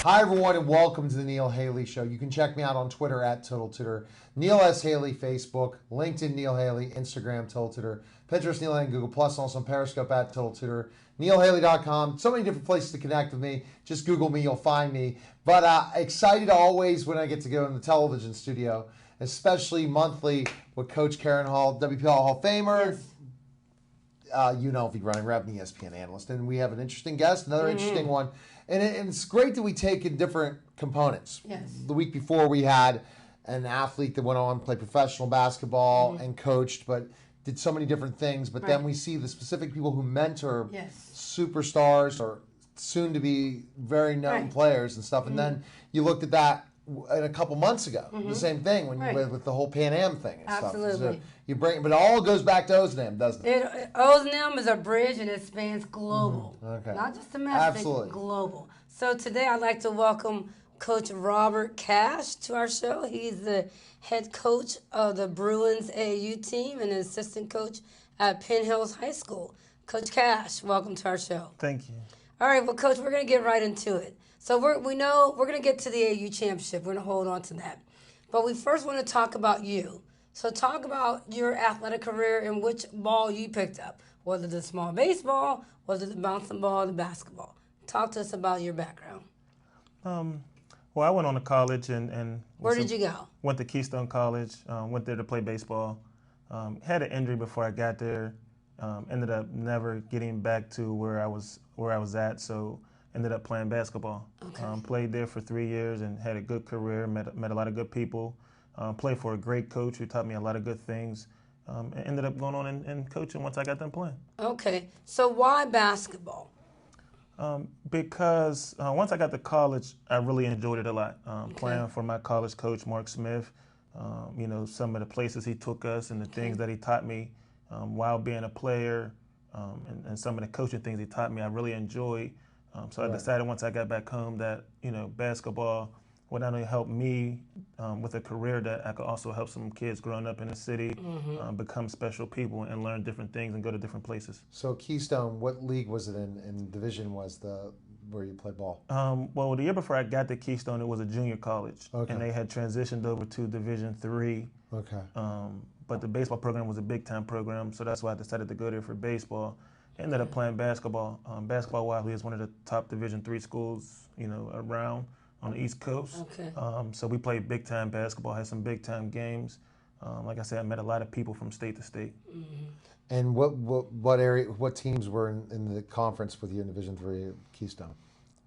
Hi, everyone, and welcome to the Neil Haley Show. You can check me out on Twitter at Total Tutor, Neil S. Haley, Facebook, LinkedIn, Neil Haley, Instagram, Total Tutor, Pinterest, Neil Haley, and Google+, also on Periscope at Total Tutor, NeilHaley.com. So many different places to connect with me. Just Google me, you'll find me. But excited always when I get to go in the television studio, especially monthly with Coach Karen Hall, WPL Hall of Famer. Yes. If you're running Rev, an ESPN analyst. And we have an interesting guest, another interesting one. And it's great that we take in different components. Yes. The week before we had an athlete that went on to play professional basketball and coached, but did so many different things. But then we see the specific people who mentor superstars or soon to be very known players and stuff. And then you looked at that a couple months ago, the same thing when you with the whole Pan Am thing and stuff. So you bring, but it all goes back to Ozanam, doesn't it? Ozanam is a bridge and it spans global, Okay. not just domestic, global. So today I'd like to welcome Coach Robert Cash to our show. He's the head coach of the Bruins AAU team and an assistant coach at Penn Hills High School. Coach Cash, welcome to our show. Thank you. All right, well, Coach, we're going to get right into it. So we know we're going to get to the AAU championship. We're going to hold on to that. But we first want to talk about you. So talk about your athletic career and which ball you picked up. Was it the small baseball? Was it the bouncing ball, the basketball? Talk to us about your background. Well, I went on to college and where did you go? Went to Keystone College. Went there to play baseball. Had an injury before I got there. Ended up never getting back to where I was at. So ended up playing basketball. Okay. Played there for 3 years and had a good career. Met a lot of good people. Played for a great coach who taught me a lot of good things. And ended up going on and coaching once I got done playing. Okay. So why basketball? Because once I got to college, I really enjoyed it a lot. Playing for my college coach, Mark Smith, some of the places he took us and the things that he taught me while being a player and some of the coaching things he taught me, I really enjoyed. So I decided once I got back home that, basketball would not only help me with a career, that I could also help some kids growing up in the city become special people and learn different things and go to different places. So Keystone, what league was it in? And division was where you played ball? Well, the year before I got to Keystone, it was a junior college, and they had transitioned over to Division III. Okay. But the baseball program was a big-time program, so that's why I decided to go there for baseball. Ended up playing basketball. Basketball-wise, we was one of the top Division III schools, around on the East Coast. Okay. So we played big-time basketball, had some big-time games. Like I said, I met a lot of people from state to state. And what teams were in the conference with you in Division III Keystone?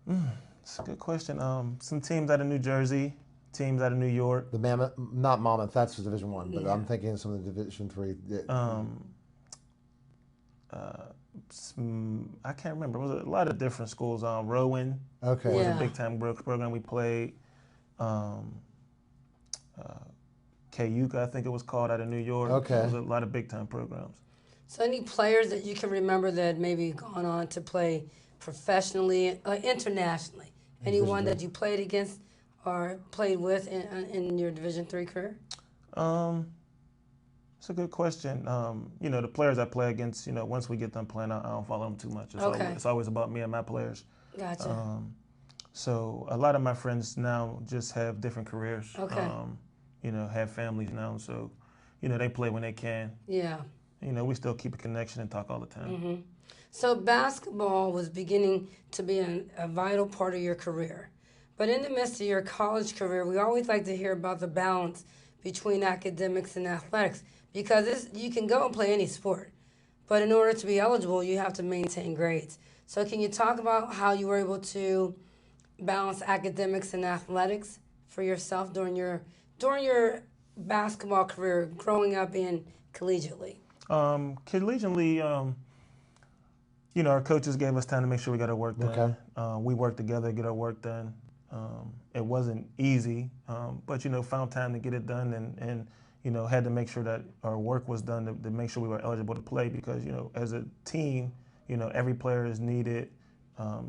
That's a good question. Some teams out of New Jersey, teams out of New York. The Mammoth, not Monmouth, that's Division I, but I'm thinking of some of the Division III. I can't remember. It was a lot of different schools. Rowan was a big-time program we played. Cayuga, I think it was called, out of New York. Okay. It was a lot of big-time programs. So any players that you can remember that maybe gone on to play professionally or internationally? Anyone that you played against or played with in your Division III career? That's a good question. The players I play against, once we get done playing, I don't follow them too much. It's always about me and my players. Gotcha. So a lot of my friends now just have different careers. Okay. Have families now, so, they play when they can. Yeah. We still keep a connection and talk all the time. So basketball was beginning to be a vital part of your career. But in the midst of your college career, we always like to hear about the balance between academics and athletics, because you can go and play any sport, but in order to be eligible, you have to maintain grades. So can you talk about how you were able to balance academics and athletics for yourself during your basketball career, growing up in collegiately? Collegiately, our coaches gave us time to make sure we got our work done. Okay. We worked together to get our work done. It wasn't easy, but, found time to get it done and had to make sure that our work was done to make sure we were eligible to play because, as a team, every player is needed.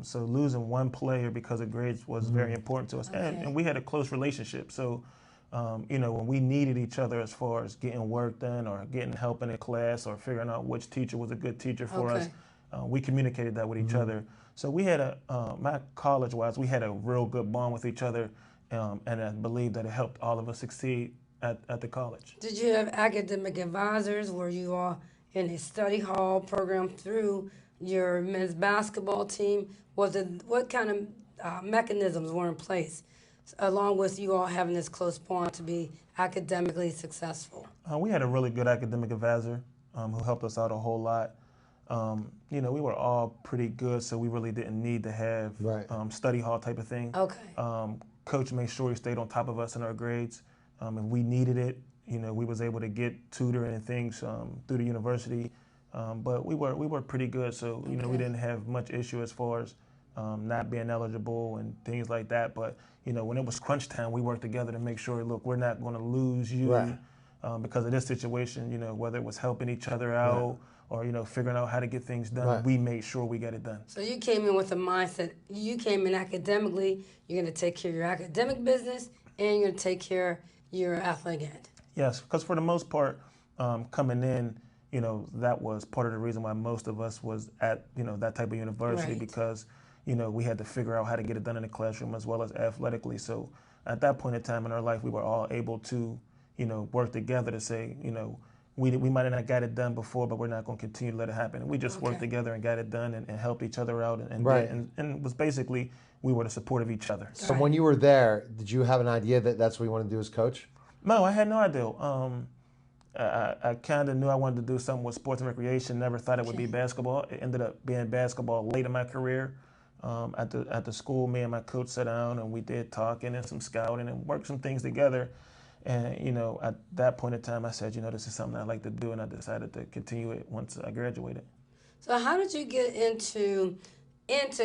So losing one player because of grades was very important to us. Okay. And we had a close relationship. So, when we needed each other as far as getting work done or getting help in a class or figuring out which teacher was a good teacher for us, we communicated that with each other. So we had my college-wise, we had a real good bond with each other, and I believe that it helped all of us succeed at the college. Did you have academic advisors? Were you all in a study hall program through your men's basketball team? What kind of mechanisms were in place, along with you all having this close bond to be academically successful? We had a really good academic advisor who helped us out a whole lot. We were all pretty good, so we really didn't need to have study hall type of thing. Okay. Coach made sure he stayed on top of us in our grades. If we needed it, we was able to get tutoring and things through the university. But we were pretty good, so we didn't have much issue as far as not being eligible and things like that. But when it was crunch time, we worked together to make sure, look, we're not going to lose you because of this situation. Whether it was helping each other out or figuring out how to get things done, we made sure we got it done. So you came in with a mindset. You came in academically. You're going to take care of your academic business, and you're going to take care of your athletic end. Yes, because for the most part, coming in, that was part of the reason why most of us was at that type of university because we had to figure out how to get it done in the classroom as well as athletically. So at that point in time in our life, we were all able to work together to say we might have not got it done before, but we're not going to continue to let it happen. And we just worked together and got it done and helped each other out and it was basically we were the support of each other. So when you were there, did you have an idea that that's what you wanted to do as coach? No, I had no idea. I kind of knew I wanted to do something with sports and recreation. Never thought it would be basketball. It ended up being basketball late in my career. At the school, me and my coach sat down and we did talking and some scouting and worked some things together. And at that point in time, I said, this is something I'd like to do, and I decided to continue it once I graduated. So how did you get into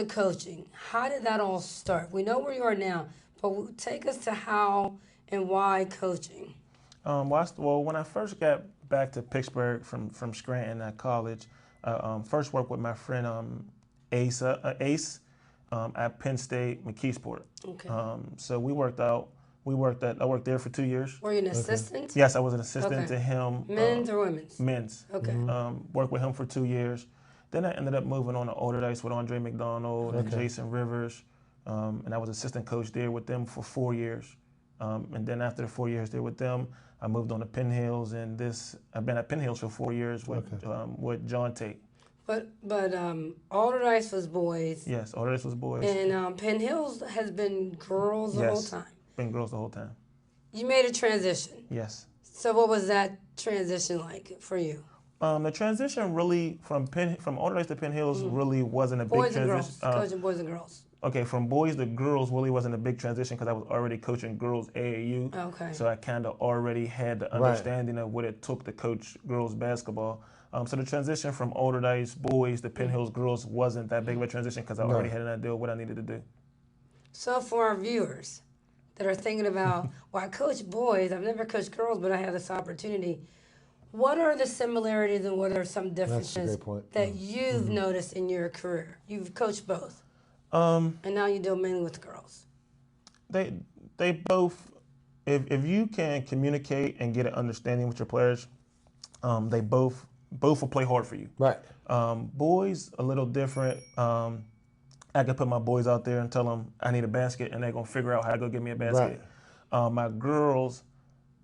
coaching? How did that all start? We know where you are now, but take us to how and why coaching. Well, when I first got back to Pittsburgh from Scranton at college, I first worked with my friend Ace at Penn State McKeesport. Okay. So I worked there for 2 years. Were you an assistant? Yes, I was an assistant to him. Men's or women's? Men's. Okay. Worked with him for 2 years. Then I ended up moving on to Allderdice with Andre McDonald and Jason Rivers. And I was assistant coach there with them for 4 years. And then after the 4 years there with them, I moved on to Penn Hills, and I've been at Penn Hills for 4 years with John Tate. But Allderdice was boys. Yes, Allderdice was boys. And Penn Hills has been girls the whole time. Been girls the whole time. You made a transition. Yes. So what was that transition like for you? The transition really from Allderdice to Penn Hills really wasn't a big transition. Boys and girls, coaching boys and girls. Okay, from boys to girls really wasn't a big transition because I was already coaching girls AAU. Okay. So I kind of already had the understanding of what it took to coach girls basketball. So the transition from Allderdice boys to Penn Hills girls wasn't that big of a transition because I already had an idea of what I needed to do. So for our viewers that are thinking about, well, I coach boys, I've never coached girls, but I have this opportunity. What are the similarities and what are some differences that you've noticed in your career? You've coached both. And now you deal mainly with girls. They both, if you can communicate and get an understanding with your players, they both will play hard for you. Right. Boys a little different. I can put my boys out there and tell them I need a basket, and they're gonna figure out how to go get me a basket. My girls,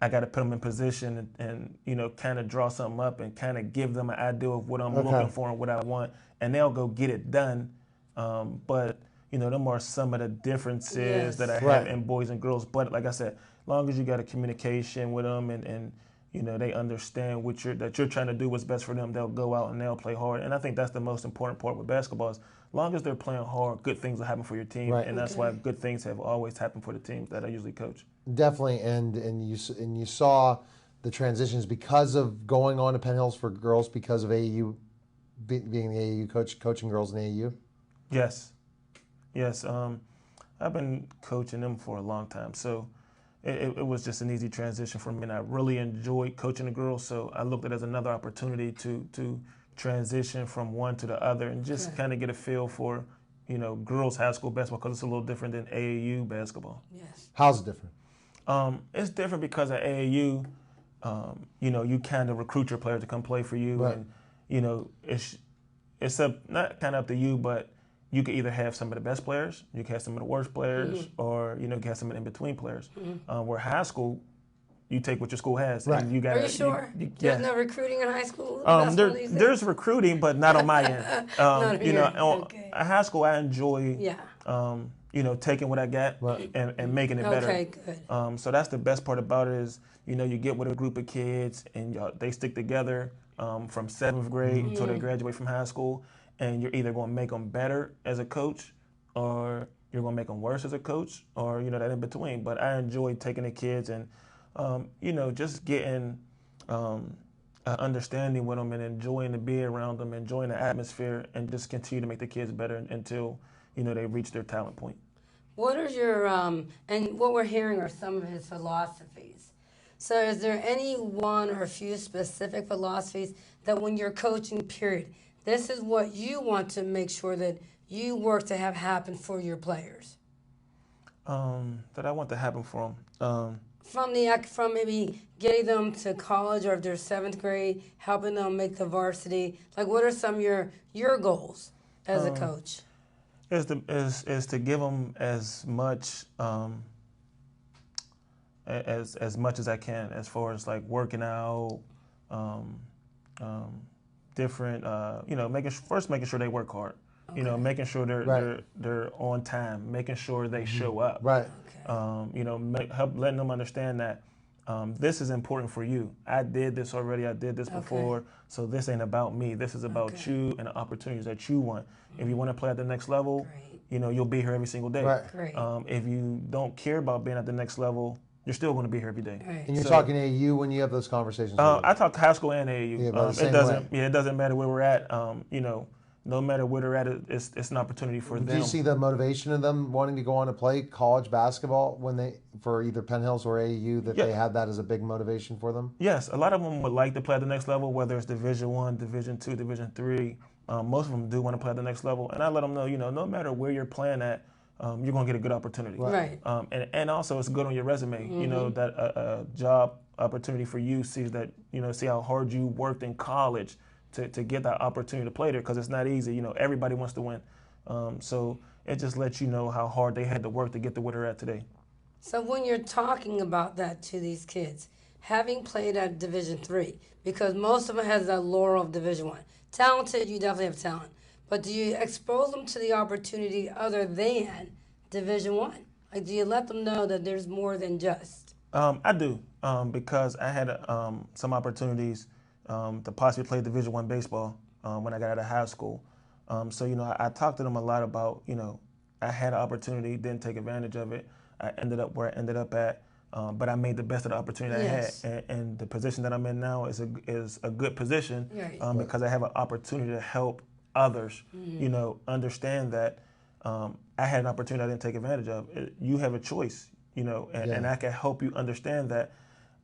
I got to put them in position and kind of draw something up and kind of give them an idea of what I'm looking for and what I want, and they'll go get it done. But them are some of the differences that I have in boys and girls. But like I said, as long as you got a communication with them and they understand that you're trying to do what's best for them, they'll go out and they'll play hard. And I think that's the most important part with basketball is as long as they're playing hard, good things will happen for your team. And that's why good things have always happened for the teams that I usually coach. Definitely, and you saw the transitions because of going on to Penn Hills for girls because of AAU being the AAU coach, coaching girls in AAU. Yes. I've been coaching them for a long time, so it was just an easy transition for me, and I really enjoyed coaching the girls. So I looked at it as another opportunity to transition from one to the other and just kind of get a feel for girls high school basketball because it's a little different than AAU basketball. Yes. How's it different? It's different because at AAU, you kind of recruit your players to come play for you, and it's not kind of up to you, but you could either have some of the best players, you can have some of the worst players, or you can have some of the in-between players. Where high school, you take what your school has. Right. And you gotta, Are you sure? There's no recruiting in high school? There's recruiting, but not on my end. Okay. At high school, I enjoy, Yeah. taking what I got and making it better. Okay, good. So that's the best part about it is, you get with a group of kids and they stick together from 7th grade until they graduate from high school, and you're either going to make them better as a coach, or you're going to make them worse as a coach, or that in between. But I enjoy taking the kids and just getting an understanding with them and enjoying to be around them, enjoying the atmosphere, and just continue to make the kids better until they reach their talent point. What are your, and what we're hearing are some of his philosophies. So is there any one or a few specific philosophies that when you're coaching, period, this is what you want to make sure that you work to have happen for your players? That I want to happen for them. From maybe getting them to college, or if they're 7th grade, helping them make the varsity. Like, what are some of your goals as a coach? Is to give them as much as much as I can, as far as like working out, different, making sure they work hard, making sure they're on time, making sure they show up, Right. Help letting them understand that this is important for you. I did this already. I did this before. So this ain't about me. This is about you and the opportunities that you want. If you want to play at the next level, you'll be here every single day. Right. Great. If you don't care about being at the next level, you're still going to be here every day. Right. And you're talking AAU when you have those conversations? with them? I talk high school and AAU. Yeah, but the same way. It doesn't matter where we're at. No matter where they're at, it's an opportunity for them. Do you see the motivation of them wanting to go on to play college basketball for either Penn Hills or AAU, that they have that as a big motivation for them? Yes, a lot of them would like to play at the next level, whether it's Division I, Division II, Division III. Most of them do want to play at the next level, and I let them know, no matter where you're playing at, you're going to get a good opportunity. Right. And also it's good on your resume, that a job opportunity for you sees that, see how hard you worked in college to get that opportunity to play there, because it's not easy. Everybody wants to win. So it just lets you know how hard they had to work to get to where they're at today. So when you're talking about that to these kids, having played at Division III, because most of them has that laurel of Division I. Talented, you definitely have talent. But do you expose them to the opportunity other than Division I? Like, do you let them know that there's more than just? I do, because I had some opportunities to possibly play Division I baseball when I got out of high school. So, I talked to them a lot about, I had an opportunity, didn't take advantage of it. I ended up where I ended up at, but I made the best of the opportunity I had. And the position that I'm in now is a good position, because I have an opportunity to help others, understand that I had an opportunity I didn't take advantage of. You have a choice, and I can help you understand that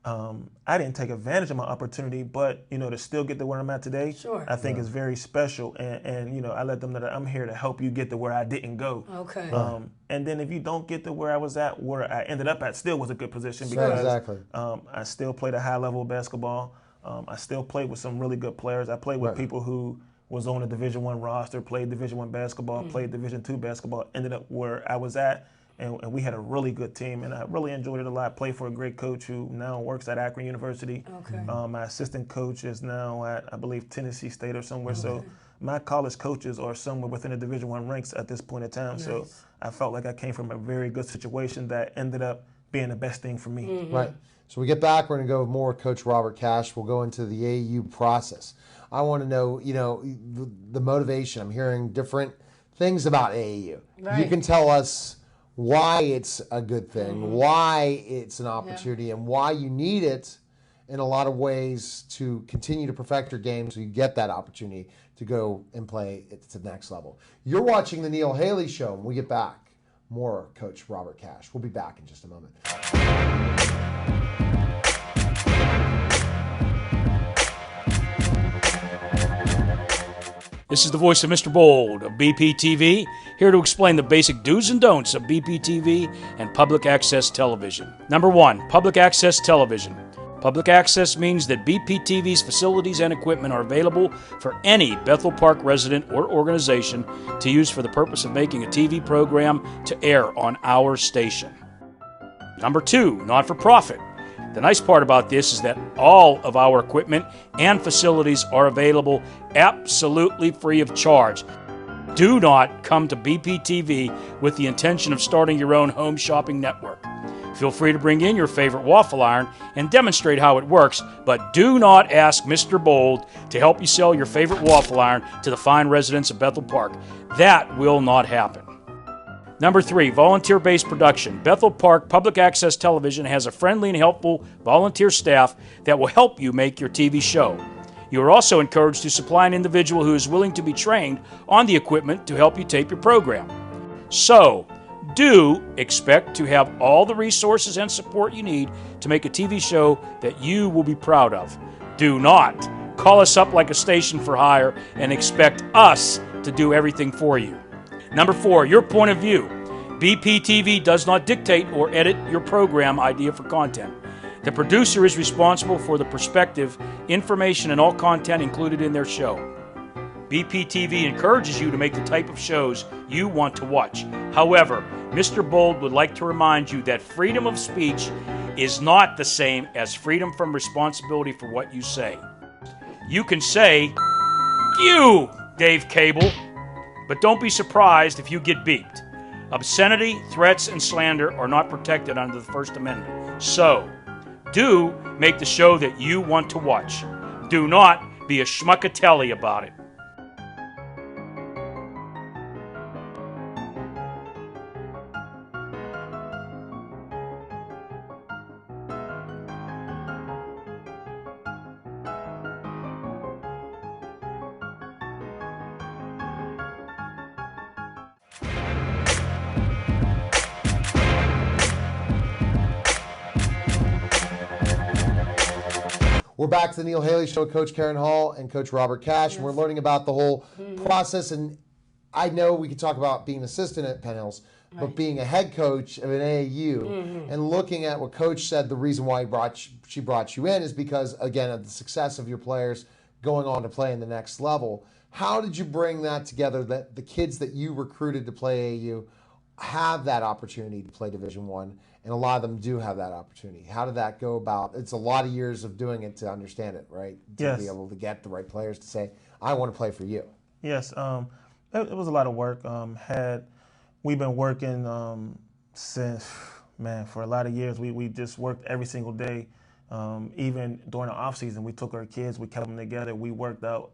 I didn't take advantage of my opportunity, but, to still get to where I'm at today, I think is very special. And I let them know that I'm here to help you get to where I didn't go. Okay. And then if you don't get to where I was at, where I ended up at still was a good position, because I still played a high level of basketball. I still played with some really good players. I played with people who was on a Division I roster, played Division I basketball, played Division II basketball, ended up where I was at. And we had a really good team, and I really enjoyed it a lot. Played for a great coach who now works at Akron University. Okay. My assistant coach is now at, I believe, Tennessee State or somewhere. So my college coaches are somewhere within the Division I ranks at this point in time. Nice. So I felt like I came from a very good situation that ended up being the best thing for me. Right. So we get back, we're going to go more with Coach Robert Cash. We'll go into the AAU process. I want to know, the motivation. I'm hearing different things about AAU. Right. You can tell us why it's a good thing, why it's an opportunity, and why you need it in a lot of ways to continue to perfect your game so you get that opportunity to go and play at the next level. You're watching The Neil Haley Show. When we get back, more Coach Robert Cash. We'll be back in just a moment. This is the voice of Mr. Bold of BPTV, here to explain the basic do's and don'ts of BPTV and public access television. Number 1, public access television. Public access means that BPTV's facilities and equipment are available for any Bethel Park resident or organization to use for the purpose of making a TV program to air on our station. Number 2, not-for-profit. The nice part about this is that all of our equipment and facilities are available absolutely free of charge. Do not come to BPTV with the intention of starting your own home shopping network. Feel free to bring in your favorite waffle iron and demonstrate how it works, but do not ask Mr. Bold to help you sell your favorite waffle iron to the fine residents of Bethel Park. That will not happen. Number 3, volunteer-based production. Bethel Park Public Access Television has a friendly and helpful volunteer staff that will help you make your TV show. You are also encouraged to supply an individual who is willing to be trained on the equipment to help you tape your program. So, do expect to have all the resources and support you need to make a TV show that you will be proud of. Do not call us up like a station for hire and expect us to do everything for you. Number 4, your point of view. BPTV does not dictate or edit your program idea for content. The producer is responsible for the perspective, information, and all content included in their show. BPTV encourages you to make the type of shows you want to watch. However, Mr. Bold would like to remind you that freedom of speech is not the same as freedom from responsibility for what you say. You can say, "You, Dave Cable," but don't be surprised if you get beeped. Obscenity, threats, and slander are not protected under the First Amendment. So, do make the show that you want to watch. Do not be a schmuckatelli about it. We're back to the Neil Haley Show with Coach Karen Hall and Coach Robert Cash, and we're learning about the whole process. And I know we could talk about being an assistant at Penn Hills, but being a head coach of an AAU and looking at what Coach said, the reason why she brought you in is because, again, of the success of your players going on to play in the next level. How did you bring that together, that the kids that you recruited to play AAU have that opportunity to play Division I, and a lot of them do have that opportunity? How did that go about? It's a lot of years of doing it to understand it, right? To be able to get the right players to say, I want to play for you. Yes, it was a lot of work. We've been working since, for a lot of years. We just worked every single day. Even during the off season, we took our kids, we kept them together. We worked out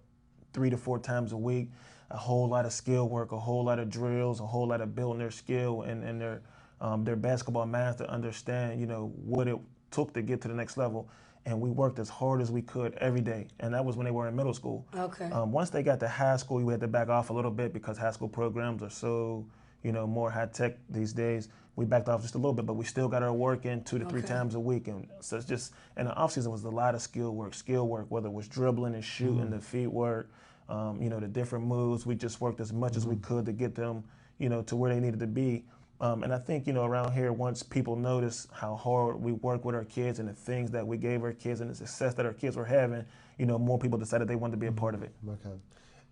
3 to 4 times a week. A whole lot of skill work, a whole lot of drills, a whole lot of building their skill and their basketball math to understand, what it took to get to the next level. And we worked as hard as we could every day. And that was when they were in middle school. Okay. Once they got to high school, we had to back off a little bit because high school programs are so, more high tech these days. We backed off just a little bit, but we still got our work in 2 to 3 times a week. And so it's just, and the off season was a lot of skill work, whether it was dribbling and shooting, the feet work. The different moves. We just worked as much as we could to get them, to where they needed to be. And I think, around here, once people notice how hard we work with our kids and the things that we gave our kids and the success that our kids were having, more people decided they wanted to be a part of it. Okay.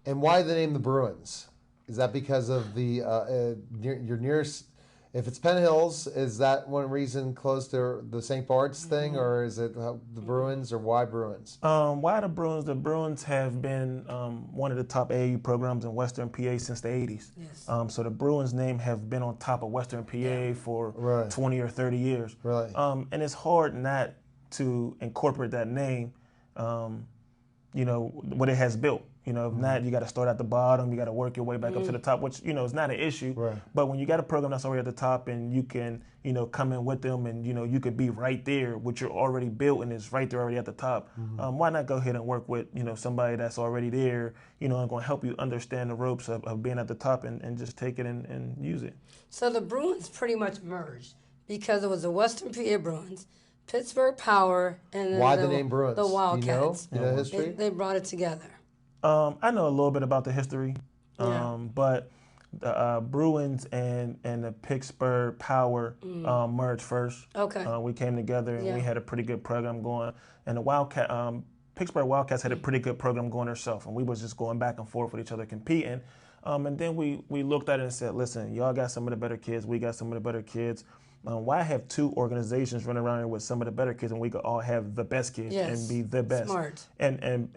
And why the name the Bruins? Is that because of the your nearest? If it's Penn Hills, is that one reason close to the St. Bart's thing, or is it the Bruins, or why Bruins? Why the Bruins? The Bruins have been one of the top AAU programs in Western PA since the 80s. Yes. So the Bruins name have been on top of Western PA for 20 or 30 years. Really? And it's hard not to incorporate that name, what it has built. If not, you got to start at the bottom. You got to work your way back up to the top, which, is not an issue. Right. But when you got a program that's already at the top and you can, come in with them and, you could be right there, which you're already built and is right there already at the top, why not go ahead and work with, somebody that's already there, and going to help you understand the ropes of being at the top and just take it and use it. So the Bruins pretty much merged because it was the Western PA Bruins, Pittsburgh Power, and then why the name Bruins? The Wildcats. You know history? They brought it together. I know a little bit about the history, but the Bruins and the Pittsburgh Power merged first. Okay. We came together and we had a pretty good program going. And the Pittsburgh Wildcats had a pretty good program going herself, and we was just going back and forth with each other competing. And then we looked at it and said, listen, y'all got some of the better kids, we got some of the better kids. Why have two organizations running around here with some of the better kids, and we could all have the best kids and be the best? Smart. And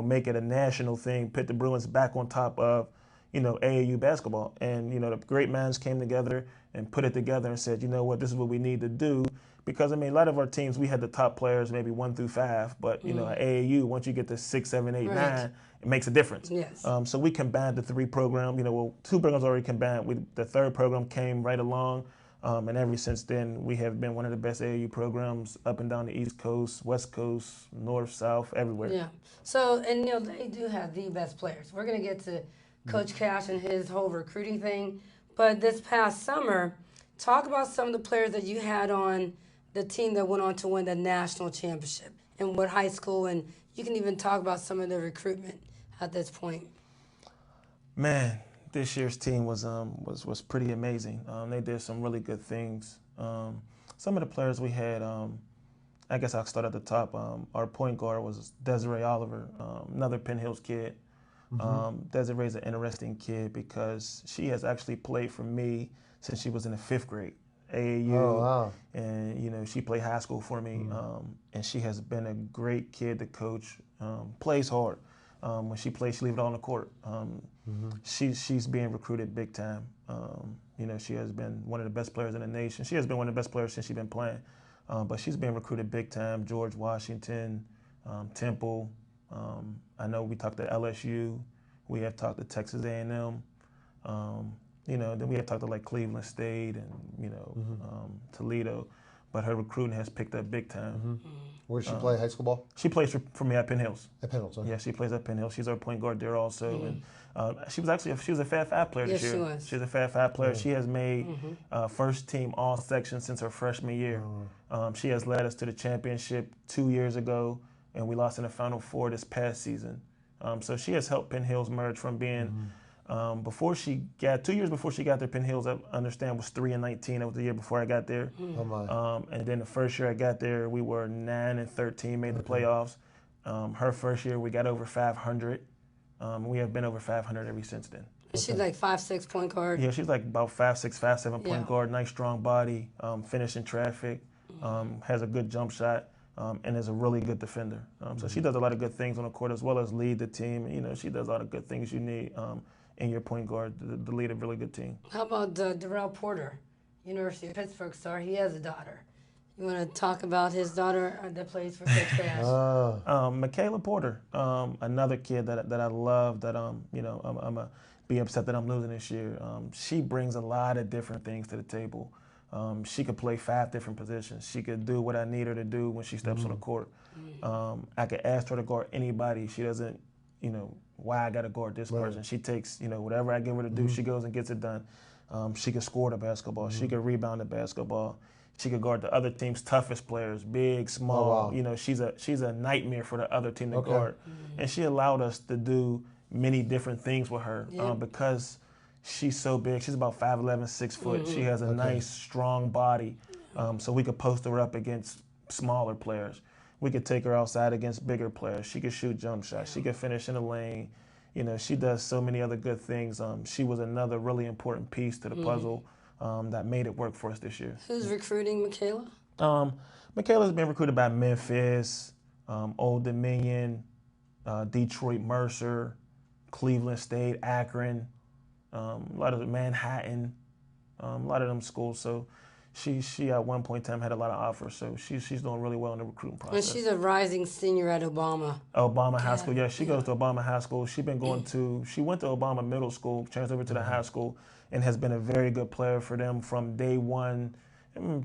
make it a national thing, put the Bruins back on top of, AAU basketball. And, the great minds came together and put it together and said, you know what, this is what we need to do. Because, a lot of our teams, we had the top players, maybe 1 through 5. But, at AAU, once you get to 6, 7, 8, 9, it makes a difference. Yes. So we combined the 3 programs. 2 programs already combined. The 3rd program came right along. And ever since then, we have been one of the best AAU programs up and down the East Coast, West Coast, North, South, everywhere. Yeah. So, and they do have the best players. We're going to get to Coach Cash and his whole recruiting thing. But this past summer, talk about some of the players that you had on the team that went on to win the national championship and what high school, and you can even talk about some of the recruitment at this point. Man, this year's team was pretty amazing. They did some really good things. Some of the players we had, I guess I'll start at the top. Our point guard was Desiree Oliver, another Penn Hills kid. Desiree's an interesting kid because she has actually played for me since she was in the 5th grade, AAU. Oh, wow. And, she played high school for me. And she has been a great kid to coach, plays hard. When she plays, she leaves it all on the court. She's being recruited big time. She has been one of the best players in the nation. She has been one of the best players since she's been playing. But she's being recruited big time. George Washington, Temple. I know we talked to LSU. We have talked to Texas A&M. Then we have talked to like Cleveland State and, Toledo. But her recruiting has picked up big time. Where does she play high school ball? She plays for me at Penn Hills. At Penn Hills, huh? Yeah, she plays at Penn Hills. She's our point guard there also. And she was a Fab Five player this year. She was. She's a Fab Five player. She has made first team all section since her freshman year. She has led us to the championship 2 years ago, and we lost in the Final Four this past season. So she has helped Penn Hills merge from being 2 years before she got there, Penn Hills, I understand, was 3-19. That was the year before I got there. Oh my. And then the first year I got there, we were 9-13, made the playoffs. Her first year, we got over 500. We have been over 500 ever since then. She's like 5'6" point guard. Yeah, she's like about 5'6", 5'7" point guard. Nice, strong body, finishing traffic, has a good jump shot, and is a really good defender. So she does a lot of good things on the court as well as lead the team. She does a lot of good things you need in your point guard to lead a really good team. How about Darrell Porter, University of Pittsburgh star? He has a daughter. You want to talk about his daughter that plays for Coach Cash? Michaela Porter, another kid that I love. That I'm be upset that I'm losing this year. She brings a lot of different things to the table. She could play 5 different positions. She could do what I need her to do when she steps on the court. I could ask her to guard anybody. She doesn't, why I got to guard this person. She takes, whatever I give her to do, she goes and gets it done. She could score the basketball. She could rebound the basketball. She could guard the other team's toughest players, big, small. Oh, wow. She's a nightmare for the other team to guard. And she allowed us to do many different things with her because she's so big. She's about 5'11", 6 foot. She has a nice, strong body. So we could post her up against smaller players. We could take her outside against bigger players. She could shoot jump shots. She could finish in the lane. She does so many other good things. She was another really important piece to the puzzle that made it work for us this year. Who's recruiting Michaela? Michaela's been recruited by Memphis, Old Dominion, Detroit Mercer, Cleveland State, Akron, a lot of Manhattan, a lot of them schools. So she at one point in time had a lot of offers. So she's doing really well in the recruiting process. And she's a rising senior at Obama. Obama High School. Yeah, she goes to Obama High School. She went to Obama Middle School, transferred over to the high school, and has been a very good player for them from day one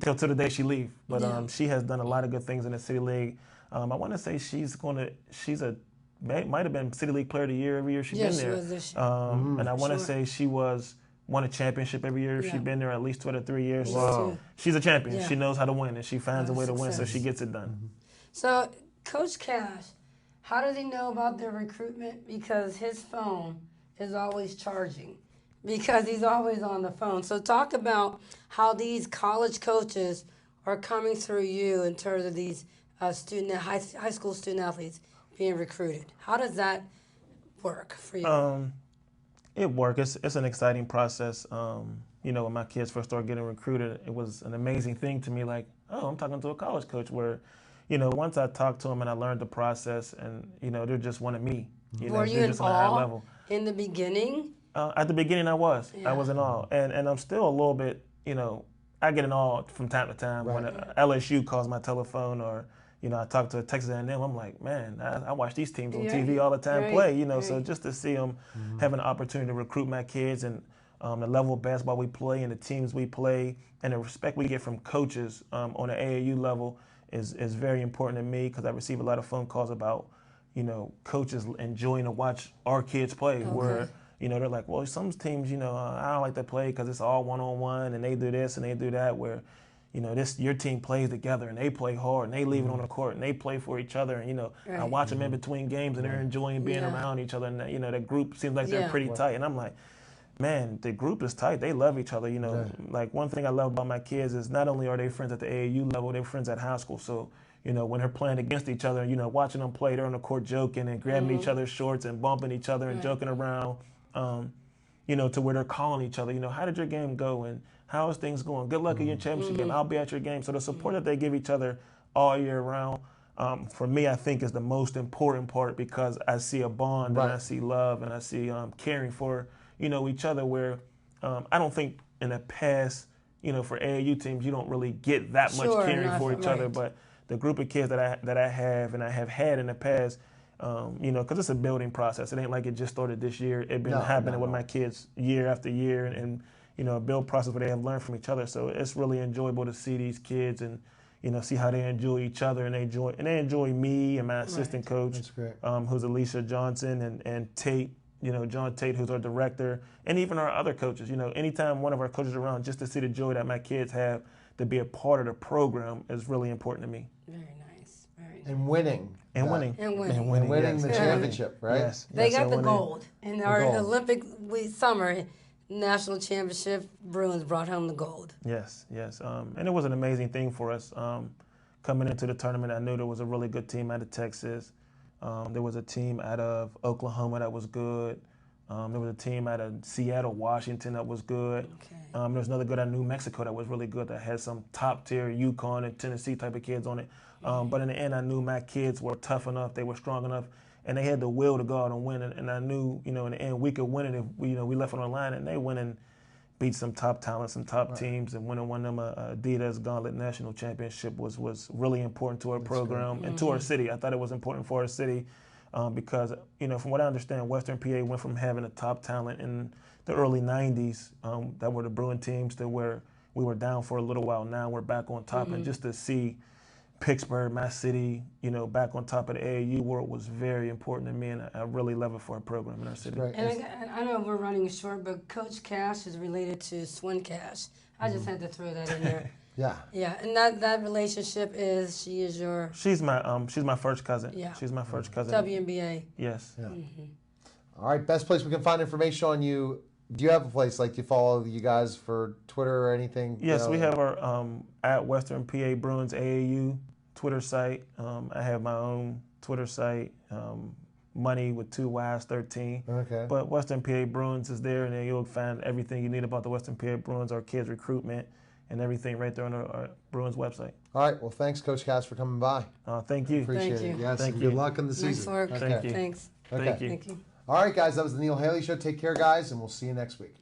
till the day she leaves. But she has done a lot of good things in the City League. I want to say might have been City League Player of the Year every year she's been there. She was this year. And I want to say she won a championship every year. She's been there at least 2 out of 3 years. So she's a champion. Yeah. She knows how to win, and she finds a way to win, so she gets it done. So, Coach Cash, how does he know about their recruitment? Because his phone is always charging. because he's always on the phone. So talk about how these college coaches are coming through you in terms of these high school student athletes being recruited. How does that work for you? It works. It's an exciting process. You know, when my kids first started getting recruited, it was an amazing thing to me. Like, oh, I'm talking to a college coach. Where, you know, once I talked to them and I learned the process, and you know, they're just wanted me. You know, Were you they're in just on a high awe level. in the beginning? At the beginning, I was. Yeah. I was in awe, and I'm still a little bit. You know, I get in awe from time to time Right. when LSU calls my telephone, or you know, I talk to a Texas A&M. I'm like, man, I watch these teams on TV all the time play. You know, so just to see them have an opportunity to recruit my kids and the level of basketball we play and the teams we play and the respect we get from coaches on the AAU level is very important to me because I receive a lot of phone calls about, you know, coaches enjoying to watch our kids play where, you know, they're like, well, some teams, you know, I don't like to play because it's all one-on-one and they do this and they do that where, you know, your team plays together and they play hard and they leave it on the court and they play for each other. And, you know, I watch them in between games and they're enjoying being around each other. And, you know, that group seems like they're pretty tight. And I'm like, man, the group is tight. They love each other. You know, like one thing I love about my kids is not only are they friends at the AAU level, they're friends at high school. So, you know, when they're playing against each other, you know, watching them play, they're on the court joking and grabbing each other's shorts and bumping each other and joking around, you know, to where they're calling each other, you know, how did your game go and how is things going? Good luck in your championship game. I'll be at your game. So the support that they give each other all year round, for me, I think is the most important part because I see a bond and I see love and I see caring for, you know, each other where I don't think in the past, you know, for AAU teams, you don't really get that much caring for each other. But the group of kids that I have and I have had in the past, you know, because it's a building process. It ain't like it just started this year. It's been happening with my kids year after year and you know, a build process where they have learned from each other. So it's really enjoyable to see these kids and, you know, see how they enjoy each other and they enjoy me and my assistant coach, who's Alicia Johnson and Tate, you know, John Tate, who's our director, and even our other coaches. You know, anytime one of our coaches is around, just to see the joy that my kids have to be a part of the program is really important to me. Very nice. Very nice. And winning. And winning The championship, right? Yes. They got the gold. In our Olympic summer national championship, Bruins brought home the gold. Yes. And it was an amazing thing for us. Coming into the tournament, I knew there was a really good team out of Texas. There was a team out of Oklahoma that was good. There was a team out of Seattle, Washington that was good. There was another good out of New Mexico that was really good that had some top-tier UConn and Tennessee type of kids on it. But in the end, I knew my kids were tough enough, they were strong enough, and they had the will to go out and win. And I knew, you know, in the end, we could win it if we left it on the line. And they went and beat some top talent, some top teams, and winning one of them Adidas Gauntlet National Championship was really important to our program and to our city. I thought it was important for our city because, you know, from what I understand, Western PA went from having a top talent in the early 90s that were the Bruin teams to where we were down for a little while. Now we're back on top. And just to see Pittsburgh, my city, you know, back on top of the AAU world was very important to me, and I really love it for our program in our city. And I know we're running short, but Coach Cash is related to Swin Cash. I just had to throw that in there. Yeah, and that relationship is she's my first cousin. Yeah, she's my first cousin. WNBA. Yes. Yeah. All right, best place we can find information on you. Do you have a place like you follow you guys for Twitter or anything? Yes, we have our at Western PA Bruins AAU Twitter site. I have my own Twitter site, Money with 2 Ys 13. Okay. But Western PA Bruins is there, and then you'll find everything you need about the Western PA Bruins, our kids' recruitment, and everything right there on our Bruins website. All right. Well, thanks, Coach Cass, for coming by. Thank you. Appreciate it. Yes. Thank you. Good luck in the season. Nice work. Okay. Thank you. Thanks. Okay. Thank you. Thank you. All right, guys. That was the Neil Haley Show. Take care, guys, and we'll see you next week.